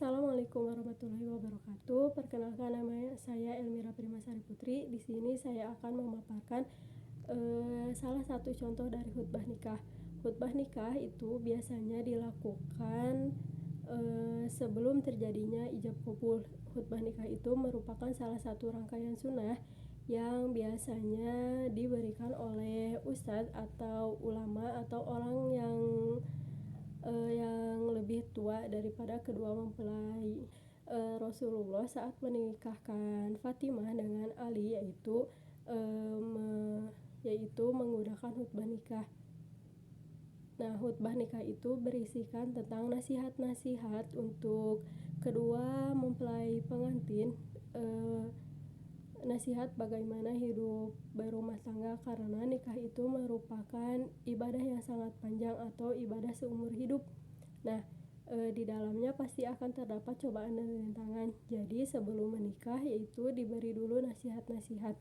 Assalamualaikum warahmatullahi wabarakatuh. Perkenalkan, nama saya Elmira Primasari Putri. Di sini saya akan memaparkan salah satu contoh dari khutbah nikah. Khutbah nikah itu biasanya dilakukan sebelum terjadinya ijab kabul. Khutbah nikah itu merupakan salah satu rangkaian sunnah yang biasanya diberikan oleh ustadz atau ulama atau orang yang lebih tua daripada kedua mempelai. Rasulullah saat menikahkan Fatimah dengan Ali yaitu menggunakan khutbah nikah. Nah, khutbah nikah itu berisikan tentang nasihat-nasihat untuk kedua mempelai pengantin, nasihat bagaimana hidup berumah tangga, karena nikah itu merupakan ibadah yang sangat panjang atau ibadah seumur hidup. Nah, di dalamnya pasti akan terdapat cobaan dan rintangan. Jadi sebelum menikah yaitu diberi dulu nasihat-nasihat.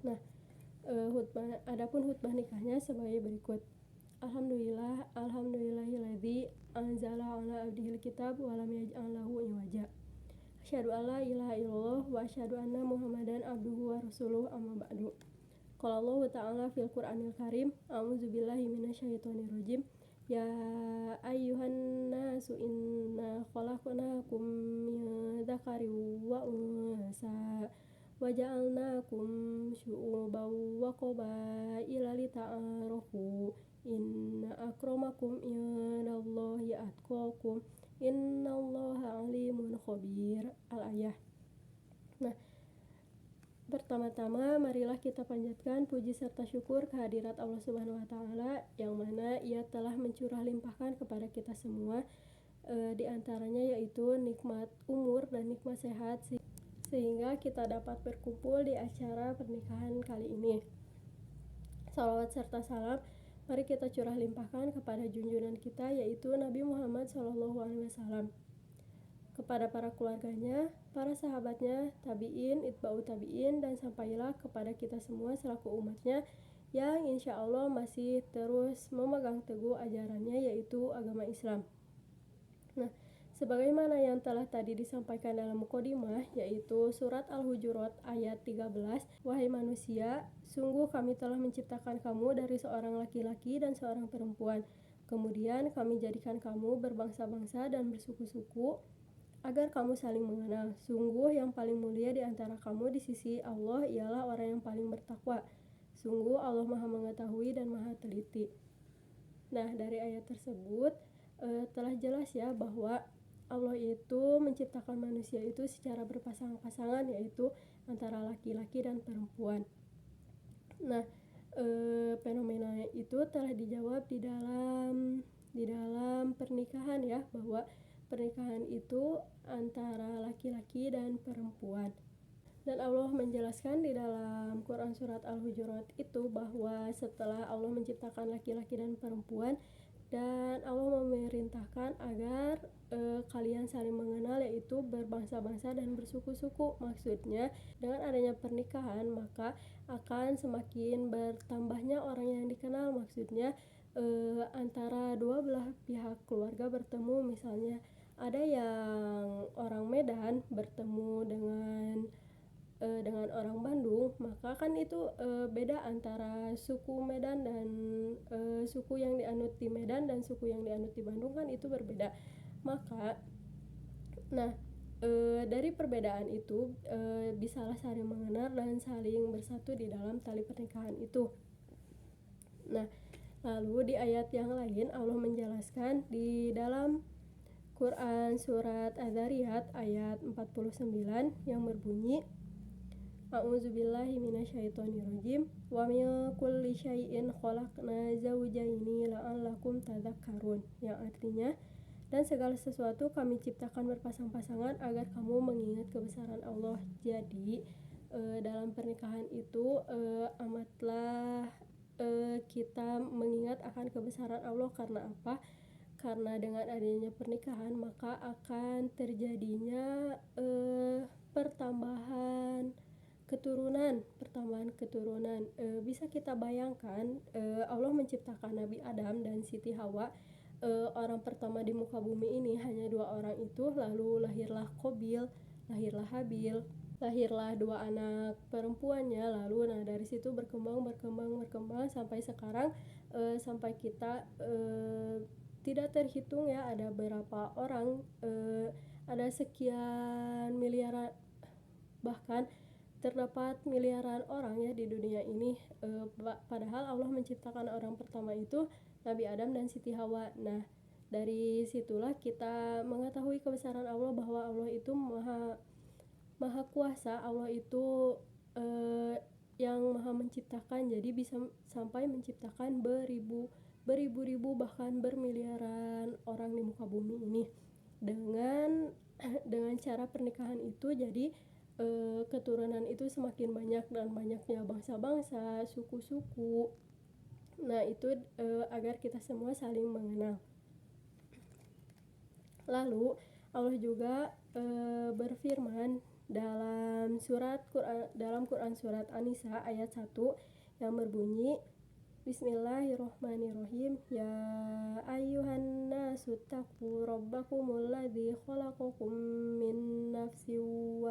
Nah, adapun khutbah nikahnya sebagai berikut. Alhamdulillahilladzi anzala ala abdihil kitab wa lam yaj'al lahu iwaja. Asyhadu alla ilaha illallah wa asyhadu anna Muhammadan abduhu wa rasuluh, amma ba'du. Qala Allah ta'ala fil Qur'anil Karim, a'udzubillahi minasyaitonir rajim. Ya ayyuhan nasu inna khalaqnakum min dzakarin wa unsa wa ja'alnakum syu'uban wa qabaila lita'arafu. Inna akramakum indallahi atqakum. Innallaha alimun khabir. Al-ayah. Nah, pertama-tama marilah kita panjatkan puji serta syukur kehadirat Allah Subhanahu wa taala yang mana Ia telah mencurah limpahkan kepada kita semua, di antaranya yaitu nikmat umur dan nikmat sehat sehingga kita dapat berkumpul di acara pernikahan kali ini. Salawat serta salam mari kita curah limpahkan kepada junjungan kita yaitu Nabi Muhammad SAW, kepada para keluarganya, para sahabatnya, tabi'in, itba'u tabi'in, dan sampailah kepada kita semua selaku umatnya yang insya Allah masih terus memegang teguh ajarannya yaitu agama Islam. Nah, sebagaimana yang telah tadi disampaikan dalam mukadimah yaitu surat Al-Hujurat ayat 13, wahai manusia, sungguh kami telah menciptakan kamu dari seorang laki-laki dan seorang perempuan. Kemudian kami jadikan kamu berbangsa-bangsa dan bersuku-suku agar kamu saling mengenal. Sungguh yang paling mulia di antara kamu di sisi Allah ialah orang yang paling bertakwa. Sungguh Allah Maha mengetahui dan Maha teliti. Nah, dari ayat tersebut telah jelas ya bahwa Allah itu menciptakan manusia itu secara berpasang-pasangan, yaitu antara laki-laki dan perempuan. Nah, fenomena itu telah dijawab di dalam pernikahan ya, bahwa pernikahan itu antara laki-laki dan perempuan. Dan Allah menjelaskan di dalam Quran surat Al-Hujurat itu bahwa setelah Allah menciptakan laki-laki dan perempuan dan Allah memerintahkan agar kalian saling mengenal yaitu berbangsa-bangsa dan bersuku-suku. Maksudnya dengan adanya pernikahan maka akan semakin bertambahnya orang yang dikenal. Maksudnya antara dua belah pihak keluarga bertemu, misalnya ada yang orang Medan bertemu dengan orang Bandung, maka kan itu beda antara suku Medan dan suku yang dianut di Medan dan suku yang dianut di Bandung, kan itu berbeda. Maka dari perbedaan itu bisalah saling mengenal dan saling bersatu di dalam tali pernikahan itu. Nah, lalu di ayat yang lain Allah menjelaskan di dalam Quran surat Az-Zariyat ayat 49 yang berbunyi, A'udzubillahi minasyaitonirrajim, wa min kulli syai'in khalaqna zawjaini la'allakum tadhakkarun, yang artinya, dan segala sesuatu kami ciptakan berpasang-pasangan agar kamu mengingat kebesaran Allah. Jadi dalam pernikahan itu amatlah kita mengingat akan kebesaran Allah. Karena apa? Karena dengan adanya pernikahan maka akan terjadinya pertambahan keturunan. Bisa kita bayangkan Allah menciptakan Nabi Adam dan Siti Hawa orang pertama di muka bumi ini hanya 2 orang itu, lalu lahirlah Qabil, lahirlah Habil, lahirlah 2 anak perempuannya, lalu nah dari situ berkembang sampai sekarang, sampai kita tidak terhitung ya ada berapa orang, ada sekian miliaran, bahkan terdapat miliaran orang ya di dunia ini, padahal Allah menciptakan orang pertama itu Nabi Adam dan Siti Hawa. Nah dari situlah kita mengetahui kebesaran Allah, bahwa Allah itu maha kuasa, Allah itu yang maha menciptakan, jadi bisa sampai menciptakan beribu-ribu bahkan bermiliaran orang di muka bumi ini dengan cara pernikahan itu. Jadi keturunan itu semakin banyak dan banyaknya bangsa-bangsa, suku-suku. Nah itu agar kita semua saling mengenal. Lalu Allah juga berfirman dalam Quran surat An-Nisa ayat 1 yang berbunyi, Bismillahirrohmanirrohim, Ya ayyuhan nasu taqu rabbakumul ladzi khalaqakum min nafsin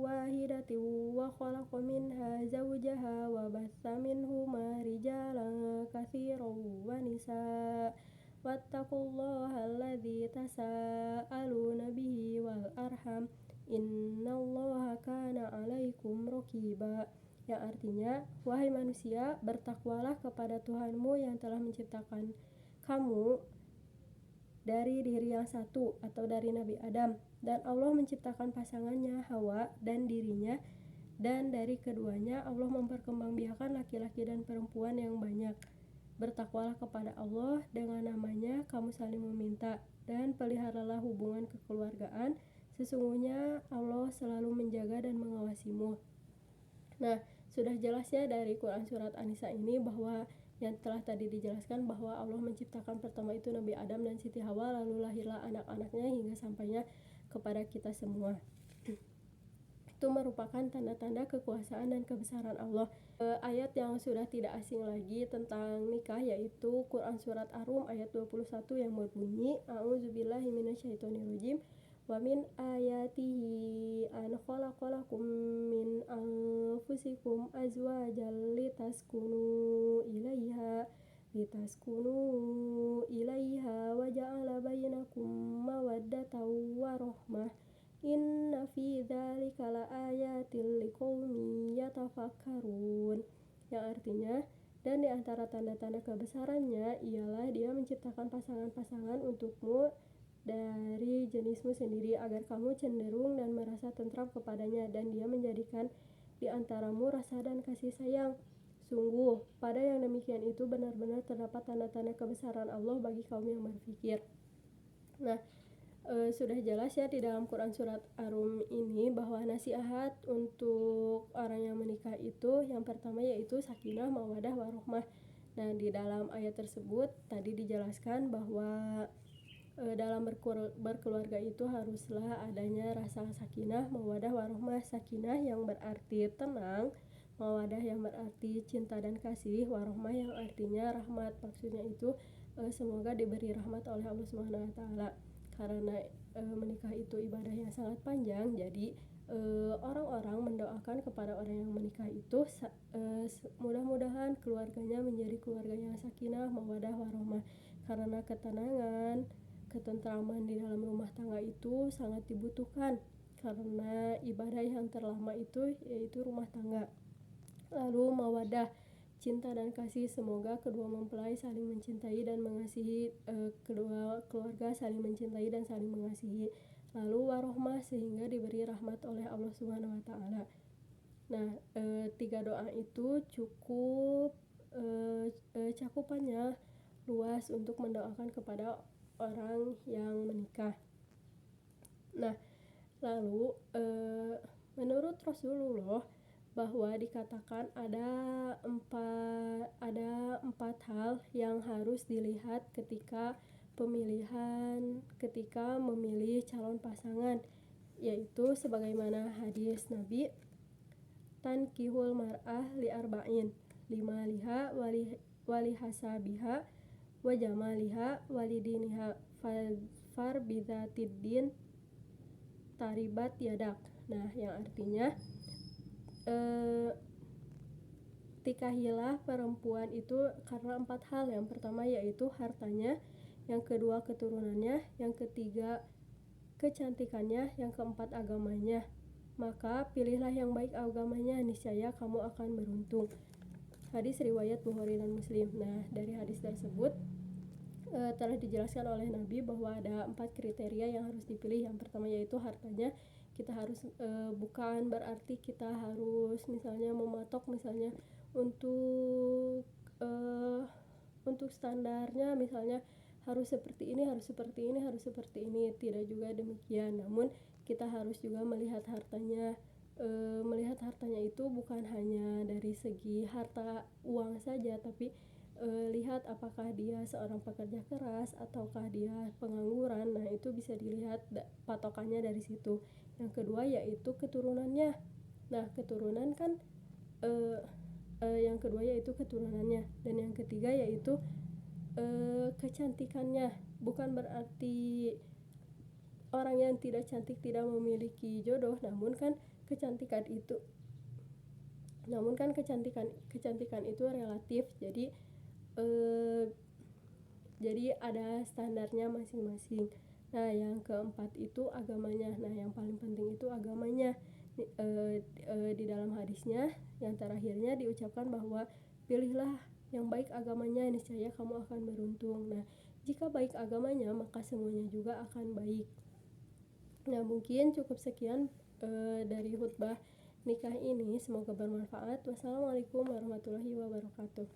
wahidatin wa khalaqa minha zawjaha wa batha minhuma rijalan katsiran wa nisaa wattaqullaha alladzi tasaaluna bihi wal arham innallaha kana 'alaikum raqiba. Yang artinya, wahai manusia, bertakwalah kepada Tuhanmu yang telah menciptakan kamu dari diri yang satu atau dari Nabi Adam, dan Allah menciptakan pasangannya Hawa dan dirinya, dan dari keduanya Allah memperkembangbiakan laki-laki dan perempuan yang banyak. Bertakwalah kepada Allah, dengan namanya kamu saling meminta, dan peliharalah hubungan kekeluargaan, sesungguhnya Allah selalu menjaga dan mengawasimu. Nah sudah jelas ya dari Quran surat An-Nisa ini bahwa yang telah tadi dijelaskan bahwa Allah menciptakan pertama itu Nabi Adam dan Siti Hawa, lalu lahirlah anak-anaknya hingga sampainya kepada kita semua. Itu merupakan tanda-tanda kekuasaan dan kebesaran Allah. Ayat yang sudah tidak asing lagi tentang nikah yaitu Quran surat Ar-Rum ayat 21 yang berbunyi, A'udzubillahi minasyaitonirrajim, wa min ayatihi an khalaqalakum min anfusikum azwajan litaskunu ilaiha wa ja'ala bainakum mawaddatan wa rahmah inna fi dzalika laayatil liqaumin yatafakkarun. Yang artinya, dan di antara tanda-tanda kebesarannya ialah Dia menciptakan pasangan-pasangan untukmu dari jenismu sendiri agar kamu cenderung dan merasa tentram kepadanya, dan Dia menjadikan di antaramu rasa dan kasih sayang. Sungguh, pada yang demikian itu benar-benar terdapat tanda-tanda kebesaran Allah bagi kaum yang berpikir. Nah, sudah jelas ya di dalam Quran surat Ar-Rum ini bahwa nasihat untuk orang yang menikah itu yang pertama yaitu sakinah, mawaddah, warahmah. Nah di dalam ayat tersebut tadi dijelaskan bahwa dalam berkeluarga itu haruslah adanya rasa sakinah, mawaddah, warahmah. Sakinah yang berarti tenang, mawaddah yang berarti cinta dan kasih, warahmah yang artinya rahmat. Maksudnya itu semoga diberi rahmat oleh Allah Subhanahu wa taala. Karena menikah itu ibadah yang sangat panjang, jadi orang-orang mendoakan kepada orang yang menikah itu mudah-mudahan keluarganya menjadi keluarga yang sakinah, mawaddah, warahmah. Karena ketenangan, ketentraman di dalam rumah tangga itu sangat dibutuhkan, karena ibadah yang terlama itu yaitu rumah tangga. Lalu mawaddah, cinta dan kasih, semoga kedua mempelai saling mencintai dan mengasihi, kedua keluarga saling mencintai dan saling mengasihi. Lalu warohmah, sehingga diberi rahmat oleh Allah Subhanahu wa taala. Nah, 3 doa itu cukup cakupannya luas untuk mendoakan kepada orang yang menikah. Nah, lalu menurut Rasulullah bahwa dikatakan ada empat hal yang harus dilihat ketika memilih calon pasangan, yaitu sebagaimana hadis Nabi, tankihul mar'ah li arba'in, 5 liha walihasabiha wa jamaliha walidiniha far bidzatiddin taribat yadak. Nah, yang artinya tikahilah perempuan itu karena 4 hal. Yang pertama yaitu hartanya, yang kedua keturunannya, yang ketiga kecantikannya, yang keempat agamanya. Maka pilihlah yang baik agamanya, niscaya kamu akan beruntung. Hadis riwayat Bukhari dan Muslim. Nah, dari hadis tersebut telah dijelaskan oleh Nabi bahwa ada 4 kriteria yang harus dipilih. Yang pertama yaitu hartanya. Kita harus bukan berarti kita harus misalnya mematok misalnya untuk standarnya misalnya harus seperti ini, harus seperti ini, harus seperti ini. Tidak juga demikian. Namun kita harus juga melihat hartanya. Melihat hartanya itu bukan hanya dari segi harta uang saja, tapi lihat apakah dia seorang pekerja keras ataukah dia pengangguran. Nah, itu bisa dilihat patokannya dari situ. Yang kedua yaitu keturunannya. Nah, keturunan kan yang kedua yaitu keturunannya, dan yang ketiga yaitu kecantikannya. Bukan berarti orang yang tidak cantik tidak memiliki jodoh, namun kan kecantikan itu relatif. Jadi ada standarnya masing-masing. Nah, yang keempat itu agamanya. Nah, yang paling penting itu agamanya. Di dalam hadisnya yang terakhirnya diucapkan bahwa pilihlah yang baik agamanya, niscaya kamu akan beruntung. Nah, jika baik agamanya maka semuanya juga akan baik. Nah, mungkin cukup sekian dari khutbah nikah ini. Semoga bermanfaat. Wassalamualaikum warahmatullahi wabarakatuh.